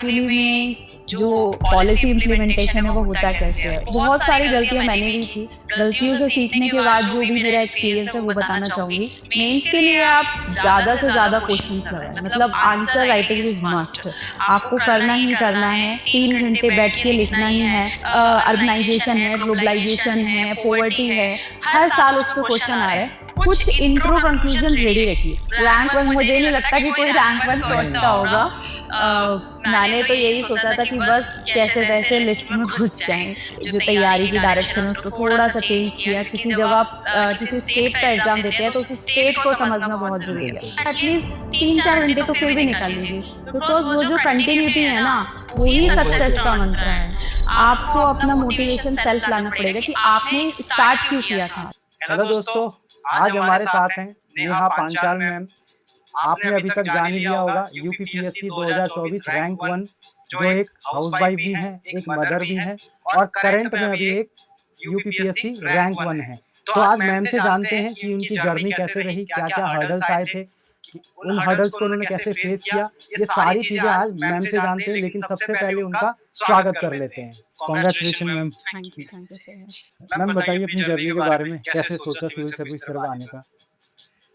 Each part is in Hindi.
एक्चुअली में जो पॉलिसी इम्प्लीमेंटेशन है वो होता कैसे है? बहुत सारी गलतियाँ मैंने भी की। गलतियों से सीखने के बाद जो भी मेरा एक्सपीरियंस है वो बताना चाहूँगी। मेंस के लिए आप ज़्यादा से ज़्यादा क्वेश्चंस लगाएँ, मतलब आंसर राइटिंग इज़ मस्ट। आपको करना ही करना है, 3 घंटे बैठ के लिखना ही है। अर्बनाइजेशन है, ग्लोबलाइजेशन है, पॉवर्टी है, हर साल उस पे क्वेश्चन आ रहे हैं। कुछ इंट्रो कंक्लूजन रेडी रखिए। रैंक 1 मुझे नहीं लगता कि कोई रैंक 1 सोचता होगा। मैंने तो यही सोचा था कि बस कैसे-तैसे लिस्ट में घुस जाएँ। जो तैयारी की डायरेक्शन है उसको थोड़ा-सा चेंज किया, क्योंकि जब आप किसी स्टेट का एग्ज़ाम देते हैं तो उस स्टेट को समझना बहुत ज़रूरी है। एटलीस्ट 3-4 घंटे तो फिर भी निकाल लीजिए, बिकॉज़ वो जो कंटिन्यूटी है ना, वही सक्सेस का मंत्र है। आपको अपना मोटिवेशन सेल्फ लाना पड़ेगा कि आपने स्टार्ट क्यों किया था? हेलो दोस्तों, आज हमारे साथ हैं नेहा पांचाल मैम। आपने अभी तक जान ही लिया होगा यूपीपीएससी 2024 रैंक 1, जो एक हाउसवाइफ भी हैं, एक मदर भी हैं और करंट में अभी एक यूपीपीएससी रैंक 1 है। तो आज मैम से जानते हैं कि उनकी जर्नी कैसे रही, क्या-क्या हर्डल्स आए थे, कि उन हर्डल्स को उन्होंने कैसे फेस किया, ये सारी चीज़ें आज मैम से जानते हैं। लेकिन सबसे पहले उनका स्वागत कर लेते हैं। Congratulation ma'am. Thank you so much. Ma'am बताइए अपनी जर्नी के बारे में, कैसे सोचा सिविल सर्विस तरफ आने का?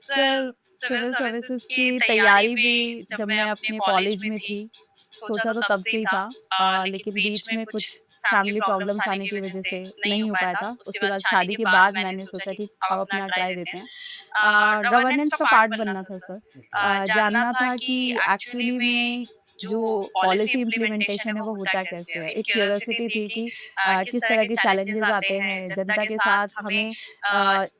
सर, सिविल सर्विसेज़ की तैयारी भी जब मैं अपने कॉलेज में थी, सोचा तो तब से ही था। लेकिन बीच में कुछ फैमिली प्रॉब्लम्स आने की वज़ह से नहीं हो पाया था। उसके बाद शादी के बाद मैंने सोचा कि अब अपना ट्राई देते हैं। गवर्नेंस का पार्ट बनना था सर। जानना था कि एक्चुअली में जो पॉलिसी इम्प्लीमेंटेशन है वो होता कैसे है? एक क्यूरियोसिटी थी कि किस तरह के चैलेंजेज़ आते हैं, जनता के साथ हमें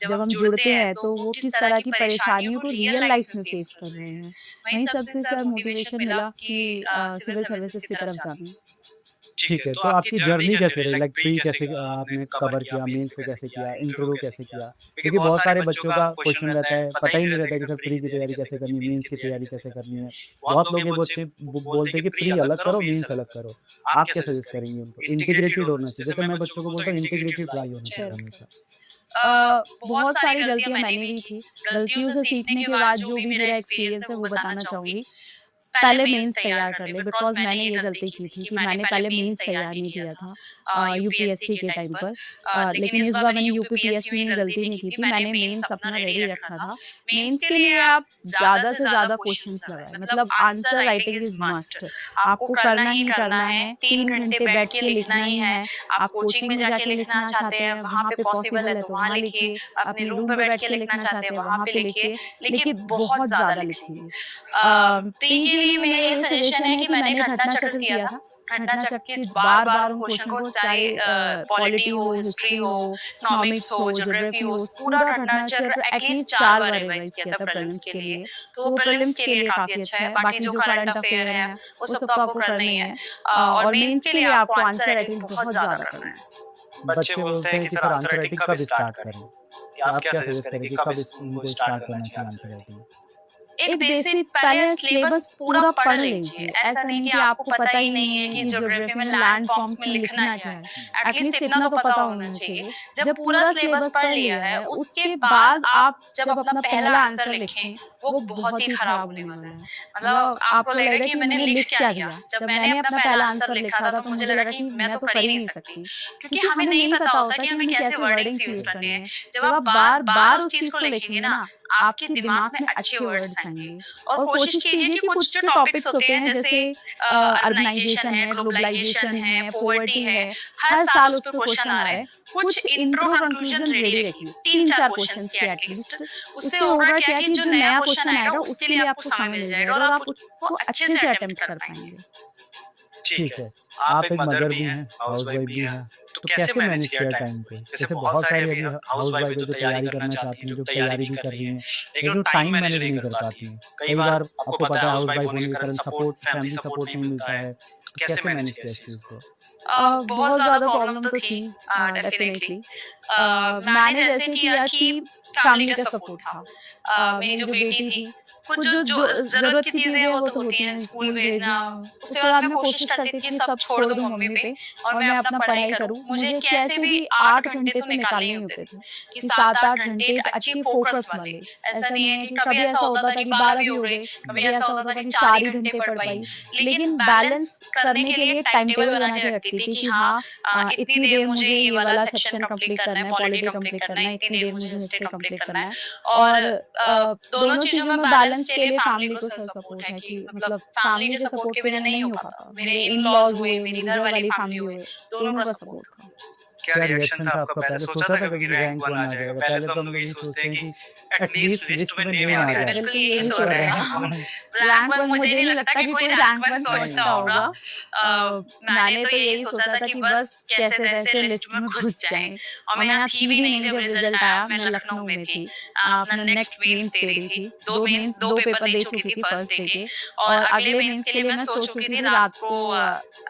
जब हम जुड़ते हैं तो वो किस तरह की परेशानियों को रियल लाइफ में फेस कर रहे हैं। वहीं सबसे सर मोटिवेशन मिला कि सिविल सर्विसेज़ की तरफ जाना। ठीक है, तो आपकी जर्नी कैसे रही? लाइक प्री कैसे आपने कवर किया, मेंस को कैसे किया, इंटरव्यू कैसे किया? क्योंकि बहुत सारे बच्चों का क्वेश्चन रहता है, पता ही नहीं रहता है कि सर प्री की तैयारी कैसे करनी है, मेंस की तैयारी कैसे करनी है। बहुत लोग ये बच्चे बोलते हैं कि प्री अलग करो, मेंस अलग करो। आप क्या सजेस्ट करेंगे उनको? इंटीग्रेटेड होना चाहिए। जैसे मैं बच्चों को बोलता हूँ इंटीग्रेटेड ट्राई होना चाहिए चल हमेशा। बहुत सारी गलतियाँ मैंने भी की। गलतियों से सीखने के बाद जो भी मेरा एक्सपीरियंस है वो बताना चाहूँगी। पहले मेंस तैयार कर ले, बिकॉज़ मैंने ये गलती की थी कि मैंने पहले मेंस तैयार नहीं किया था यूपीएससी के टाइम पर। लेकिन इस बार मैंने यूपीपीएससी में गलती नहीं की थी, मैंने मेंस अपना रेडी रखा था। मेंस के लिए आप ज़्यादा से ज़्यादा क्वेश्चंस लगाएँ, मतलब आंसर राइटिंग इज़ मस्ट। आपको करना ही करना है, 3 घंटे बैठ के लिखना ही है। आप कोचिंग में जाके लिखना चाहते हैं, वहाँ पे पॉसिबल है तो वहाँ लिखिए, अपने रूम पे बैठ के लिखना चाहते हैं, वहाँ पे लिखिए, लेकिन बहुत ज़्यादा लिखिए। प्री के लिए मेरा ये सजेशन है कि मैंने घटना चक्र किया था। घटना चक्र के बार-बार उन क्वेश्चन को, चाहे पॉलिटी हो, हिस्ट्री हो, इकोनॉमिक्स हो, ज्योग्राफी हो, पूरा घटना चक्र एटलीस्ट 4 बार रिवाइज़ किया था प्रीलिम्स के लिए। तो वो प्रीलिम्स के लिए काफ़ी अच्छा है। बाकी जो करंट अफेयर हैं, वो सब तो आपको करना ही है। और मेंस के लिए आपको आंसर राइटिंग बहुत ज़्यादा करना है। बच्चे बोलते हैं कि सर आंसर राइटिंग कब स्टार्ट करें? आप क्या सजेस्ट करें कि कब इस उनको स्टार्ट करना चाहिए आंसर राइटिंग? एक बेसिक पहले सिलेबस पूरा पढ़ लीजिए। ऐसा नहीं कि आपको पता ही नहीं है कि ज्योग्राफी में लैंड फॉर्म्स में लिखना क्या है। एटलीस्ट इतना तो पता होना चाहिए। जब पूरा सिलेबस पढ़ लिया है, उसके बाद आप जब अपना पहला आंसर लिखें, वो बहुत ही खराब होने वाला है। मतलब आपको लगेगा कि मैंने लिख क्या दिया? जब मैंने अपना पहला आंसर लिखा था तो मुझे लगा कि मैं तो कर ही नहीं सकती। क्योंकि हमें नहीं पता होता कि हमें कैसे वर्डिंग्स यूज़ करने हैं। जब आप बार-बार उस चीज़ को लिखेंगे ना, आपके दिमाग में अच्छे वर्ड्स आएँगे। और कोशिश कीजिए कि कुछ जो टॉपिक्स होते हैं, जैसे अर्बनाइजेशन है, ग्लोबलाइजेशन है, पॉवर्टी है, हर साल उस पे क्वेश्चन आ रहे हैं। कुछ इंट्रो कंक्लूजन रेडी रखिए, 3-4 क्वेश्चंस के एटलीस्ट। उससे होगा क्या कि जो नया क्वेश्चन आएगा उसके लिए आपको समय मिल जाएगा और आप उसको अच्छे से अटेम्प्ट कर पाएँगे। ठीक है। आप एक मदर भी हैं, हाउसवाइफ भी हैं, तो कैसे मैनेज किया टाइम को? जैसे बहुत सारी अभी हाउसवाइफ है जो तैयारी करना चाहती हैं, जो तैयारी भी कर रही हैं, लेकिन वो टाइम मैनेज नहीं कर पाती हैं। कई बार आपको पता है हाउसवाइफ होने के कारण सपोर्ट फैमिली सपोर्ट नहीं मिलता है, तो कैसे मैनेज किया इस चीज़ को? बहुत ज़्यादा प्रॉब्लम तो थी डेफ़िनेटली। मैंने जैसे किया कि फैमिली का सपोर्ट था। मेरी जो बेटी थी कुछ जो जो ज़रूरत की चीज़ें हैं वो तो होती हैं, स्कूल भेजना, उसके बाद मैं कोशिश करती थी कि सब छोड़ दूँ मम्मी पे और मैं अपना पढ़ाई करूँ। मुझे कैसे भी 8 घंटे तो निकालने ही होते थे, कि 7-8 घंटे अच्छी फ़ोकस वाले। ऐसा नहीं है कि कभी ऐसा होता था कि 12 भी हो गए, कभी ऐसा होता था कि 4 ही घंटे पढ़ पाई। लेकिन बैलेंस करने के लिए टाइम टेबल बना के रखती थी कि हाँ, इतनी देर मुझे ये वाला सेक्शन कंप्लीट करना है, पॉलिटी कंप्लीट करना है, इतनी देर मुझे हिस्ट्री कंप्लीट करना है। और दोनों चीज़ों में बैलेंस के लिए फैमिली को सपोर्ट है कि मतलब फैमिली के सपोर्ट के बिना नहीं हो पाता। मेरे इन-लॉज़ हुए, मेरी घर वाली फैमिली हुए, दोनों का सपोर्ट था। क्या रिएक्शन था आपका? पहले सोचा था कभी कि रैंक 1 आ जाएगा? पहले तो हम लोग यही सोचते हैं कि एटलीस्ट लिस्ट में नेम आ जाए। बिल्कुल यही तो सोच रहे हैं रैंक हम। 1 रैंक 1 मुझे नहीं लगता कि कोई रैंक 1 नहीं, सोचता नहीं। होगा। मैंने तो यही सोचा था कि बस कैसे-तैसे लिस्ट में घुस जाएँ और मैं यहाँ थी भी नहीं जब रिज़ल्ट आया, मैं लखनऊ में थी। अपना नेक्स्ट मेंस दे रही थी। 2 पेपर दे चुकी थी फर्स्ट डे के और अगले मेंस के लिए मैं सो चुकी थी रात को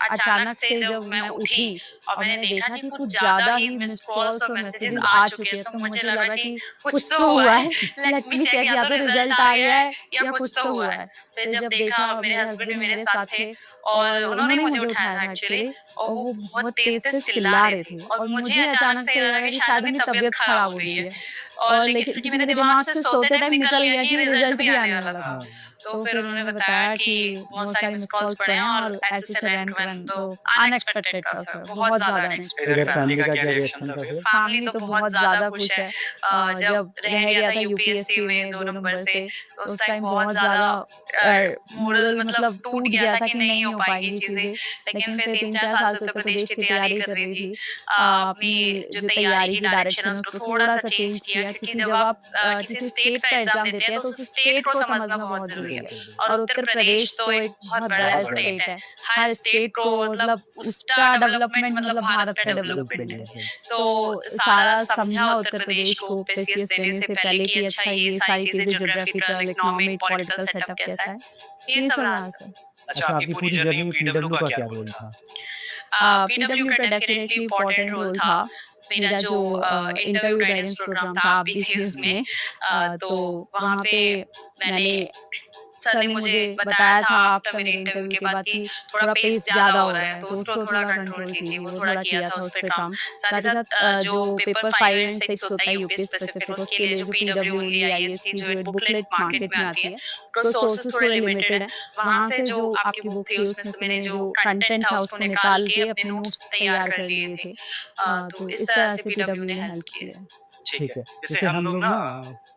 अचानक से जब मैं उठी और मैंने देखा कि कुछ ज़्यादा ही मिस्ड कॉल्स और मैसेजेस आ चुके हैं, तो मुझे लगा कि कुछ तो हुआ है। लेट मी चेक या तो रिज़ल्ट आ गया है या कुछ तो हुआ है। फिर जब देखा मेरे हस्बैंड भी मेरे साथ थे और उन्होंने ही मुझे उठाया था एक्चुअली और वो बहुत तेज़-तेज़ चिल्ला रहे थे और मुझे अचानक से लगा कि शायद उनकी तबीयत खराब हो रही है। और लेकिन क्योंकि मेरे दिमाग से सोते टाइम निकल गया कि रिज़ल्ट भी आने वाला था। हाँ, तो फिर उन्होंने बताया कि बहुत सारी मिस्ड कॉल्स पड़े हैं और ऐसे-ऐसे रैंक 1 तो अनएक्सपेक्टेड था सर, बहुत ज़्यादा अनएक्सपेक्टेड। इधर फैमिली का क्या रिएक्शन था फिर? फैमिली तो बहुत ज़्यादा खुश है। जब रह गया था यूपीएससी में 2 नंबर से, तो उस टाइम बहुत ज़्यादा मोरल मतलब टूट गया था कि नहीं हो पाएँगी चीज़ें। लेकिन फिर 3-4 साल से उत्तर प्रदेश की तैयारी कर रही थी। अपनी जो तैयारी की डायरेक्शन है उसको थोड़ा-सा चेंज किया क्योंकि जब आप किसी स्टेट का एग्ज़ाम देते हैं तो उस स्टेट को समझना बहुत ज़रूरी है। बिल्कुल, और बिल्कुल। उत्तर प्रदेश तो एक बहुत बड़ा बहुत बड़ा स्टेट है। हर स्टेट को मतलब उसका डेवलपमेंट मतलब भारत का डेवलपमेंट बिल्कुल, है। बिल्कुल। तो सारा समझा उत्तर प्रदेश को पीसीएस देने से पहले कि अच्छा ये सारी चीज़ें ज्योग्राफिकल, इकोनॉमिक, पॉलिटिकल सेटअप कैसा है, ये सब रहा सर। अच्छा, आपकी पूरी जर्नी में पीडब्ल्यू का क्या रोल था? पीडब्ल्यू का डेफ़िनेटली इम्पोर्टेंट रोल था। मेरा जो इंटरव्यू गाइडेंस प्रोग्राम था, आप भी थे उसमें। तो वहाँ पे मैंने सर ने मुझे बताया था आफ्टर मेरे इंटरव्यू के बाद कि थोड़ा पेस ज़्यादा हो रहा है, तो उसको थोड़ा कंट्रोल कीजिए, वो थोड़ा किया था उस पे काम। साथ ही साथ जो पेपर 5 एंड 6 होता है यूपी स्पेसिफिक, उसके लिए जो पीडब्ल्यू ओनली आईएएस की जो एक बुकलेट मार्केट में आती है, तो सोर्सेज़ थोड़े लिमिटेड हैं। वहाँ से जो आपकी बुक थी, उसमें से मैंने जो कंटेंट था, उसको निकाल के अपने नोट्स तैयार कर लिए थे। तो इस तरह से पीडब्ल्यू ने हेल्प की है। ठीक है। जैसे हम लोग ना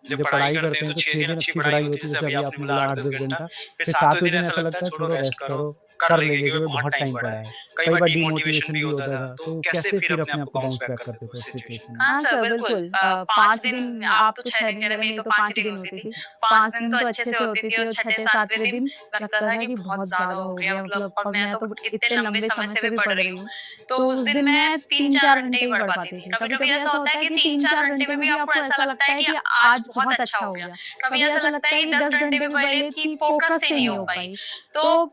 जब पढ़ाई करते हैं तो 6 दिन अच्छी पढ़ाई होती है, जैसे अभी आपने बोला 8-10 घंटा, फिर 7वें दिन ऐसा लगता है छोड़ो रेस्ट करो, कर लेंगे क्योंकि बहुत टाइम पड़ा है। कई बार डीमोटिवेशन भी होता था, तो कैसे फिर अपने आप को बाउंस बैक करते थे उस सिचुएशन में? हाँ सर, बिल्कुल। 5 दिन आप तो 6 दिन कह रहे, मेरी तो 5 ही दिन होती थी। 5 दिन तो अच्छे से होती थी और छठे 7वें दिन लगता था कि बहुत ज़्यादा हो गया मतलब और मैं तो इतने लंबे समय से भी पढ़ रही हूँ। तो उस दिन मैं 3-4 घंटे ही पढ़ पाती थी। कभी-कभी ऐसा होता है कि 3-4 घंटे में भी आपको ऐसा लगता है कि आज बहुत अच्छा हो गया। कभी ऐसा लगता है कि 10 घंटे भी पढ़ लिए कि फ़ोकस से नहीं हो पाई। तो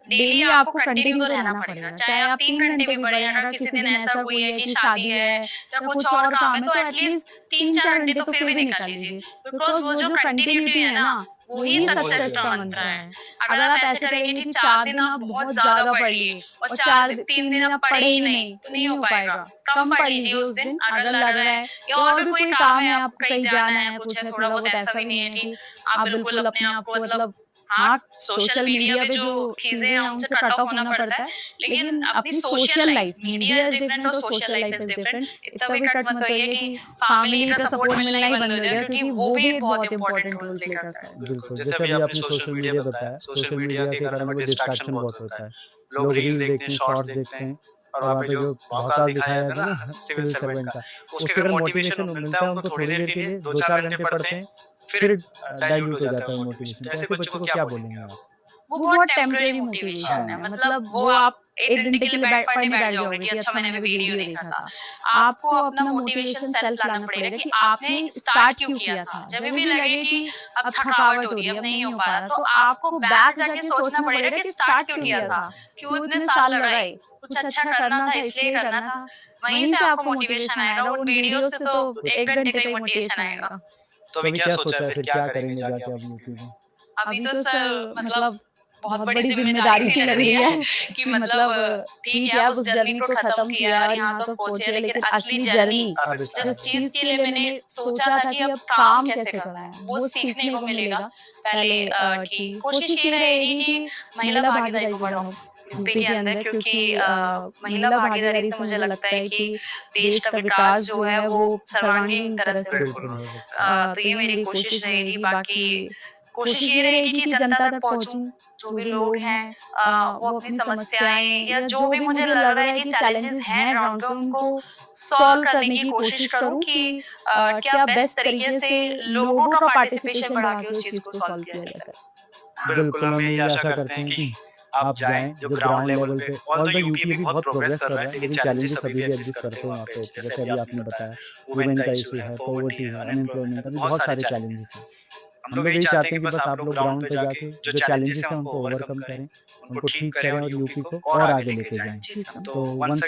डेली आपको कंटिन्यू तो रहना पड़ेगा। चाहे आप 3 घंटे भी पढ़ें, अगर किसी दिन ऐसा कोई है कि शादी है या कुछ और काम है तो एटलीस्ट 3-4 घंटे तो फिर भी निकाल लीजिए। बिकॉज़ वो जो कंटिन्यूटी है ना, वो ही सक्सेस का मंत्र है। अगर आप ऐसे करेंगे कि 4 दिन आप बहुत ज़्यादा पढ़ लिए और 3 दिन आप पढ़े ही नहीं, तो नहीं हो पाएगा। कम पढ़ लीजिए उस दिन अगर लग रहा है या और भी कोई काम है, आपको कहीं जाना है, कुछ है, थोड़ा बहुत ऐसा भी नहीं है कि आप बिल्कुल अपने आप को मतलब हाँ, सोशल मीडिया पे जो चीज़ें हैं उनसे कट ऑफ होना पड़ता है, लेकिन अपनी social life, media is different और सोशल लाइफ़ इज़ डिफरेंट। इतना भी कट मत होइए कि फैमिली का सपोर्ट मिलना ही बंद हो गया क्योंकि वो भी एक बहुत इम्पोर्टेंट रोल प्ले करता है। बिल्कुल, जैसे अभी आपने सोशल मीडिया बताया, सोशल मीडिया के कारण हमें डिस्ट्रैक्शन बहुत होता है। लोग रील देखते हैं, शॉर्ट्स देखते हैं और वहाँ पे जो भौकाल दिखाया जाता है ना सिविल सर्वेंट का, उसके अगर मोटिवेशन मिलता है उनको थोड़ी देर के लिए 2-4 घंटे पढ़ते हैं, फिर डाइल्यूट हो जाता है मोटिवेशन। तो ऐसे बच्चों को क्या बोलेंगे आप? वो बहुत टेम्परेरी मोटिवेशन है, हाँ। मतलब वो आप 1 घंटे के लिए पढ़ने बैठ जाओगे कि अच्छा मैंने अभी वीडियो देखा था। आपको अपना मोटिवेशन सेल्फ लाना पड़ेगा कि आपने स्टार्ट क्यों किया था। जब भी लगे कि अब थकावट हो रही है, अब नहीं हो पा रहा, तो आपको बैक जाके सोचना पड़ेगा कि स्टार्ट क्यों किया था? क्यों इतने साल लगाए? कुछ अच्छा करना था इसलिए करना था। वहीं से आपको मोटिवेशन आएगा, उन वीडियोज़ से तो 1 घंटे का ही मोटिवेशन आएगा। तो अभी क्या सोचा है फिर क्या करेंगे जाके अब यूपी में? अभी तो सर मतलब बहुत बड़ी ज़िम्मेदारी सी लग रही है कि मतलब ठीक है अब उस जर्नी को ख़त्म किया और यहाँ तक पहुँचे, लेकिन असली जर्नी अब जिस स्टार्ट चीज़ के लिए मैंने सोचा था कि अब काम कैसे करना है, वो सीखने को मिलेगा। पहले कि कोशिश ये रहेगी कि महिला भागीदारी को बढ़ाऊँ यूपी के अंदर, क्योंकि महिला भागीदारी से मुझे लगता है कि देश का विकास जो है वो सर्वांगीण तरह से बिल्कुल होगा। होगा। तो ये मेरी कोशिश रहेगी। बाकी कोशिश ये रहेगी कि जनता तक पहुँचूँ, जो भी लोग हैं वो अपनी समस्याएँ या जो भी मुझे लग रहा है कि चैलेंजेस हैं ग्राउंड पे, उनको सॉल्व करने की कोशिश करूँ कि क्या बेस्ट तरीके से लोगों का पार्टिसिपेशन बढ़ा के उस चीज़ को सॉल्व किया जा सके। बिल्कुल, हम यही आशा करते हैं कि आप जाएँ, जो ग्राउंड लेवल पे ऑल्दो यूपी अभी बहुत प्रोग्रेस कर रहा है, लेकिन चैलेंजेस अभी भी एग्ज़िस्ट करते हैं वहाँ पे। जैसे अभी आपने बताया, वुमेन का इश्यू है, पॉवर्टी है, अनएम्प्लॉयमेंट अभी बहुत सारे चैलेंजेस हैं। हम लोग यही चाहते हैं कि बस आप लोग ग्राउंड पे जाके जो चैलेंजेस हैं, उनको ओवरकम करें, उनको ठीक करें और यूपी को और आगे लेके जाएँ। जी सर। तो वंस